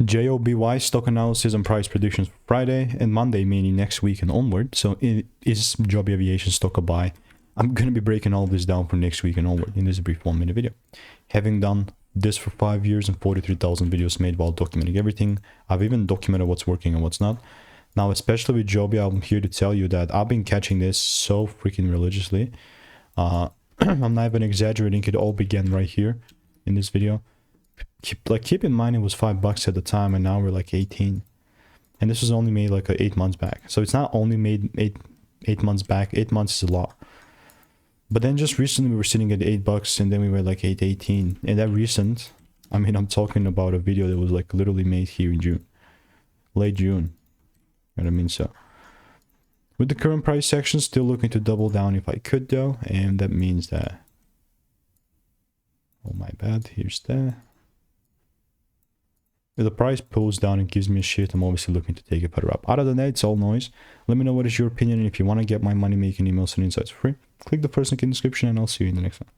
JOBY stock analysis and price predictions for Friday and Monday, meaning next week and onward. So is Joby Aviation stock a buy? I'm going to be breaking all this down for next week and onward in this brief 1-minute video. Having done this for 5 years and 43,000 videos made while documenting everything, I've even documented what's working and what's not. Now, especially with Joby, I'm here to tell you that I've been catching this so freaking religiously. I'm not even exaggerating. It all began right here in this video. Keep in mind it was $5 at the time, and now we're like 18, and this was only made like 8 months back. So it's not only made eight months back. 8 months is a lot. But then just recently we were sitting at $8, and then we were like 8.18. And that recent, I mean, I'm talking about a video that was like literally made here in June, late June. You know what I mean? So with the current price section, still looking to double down if I could though, and that means that, oh my bad, here's that. If the price pulls down and gives me a shift, I'm obviously looking to take it further up. Other than that, it's all noise. Let me know what is your opinion, and if you want to get my money making emails and insights for free, click the first link in the description, and I'll see you in the next one.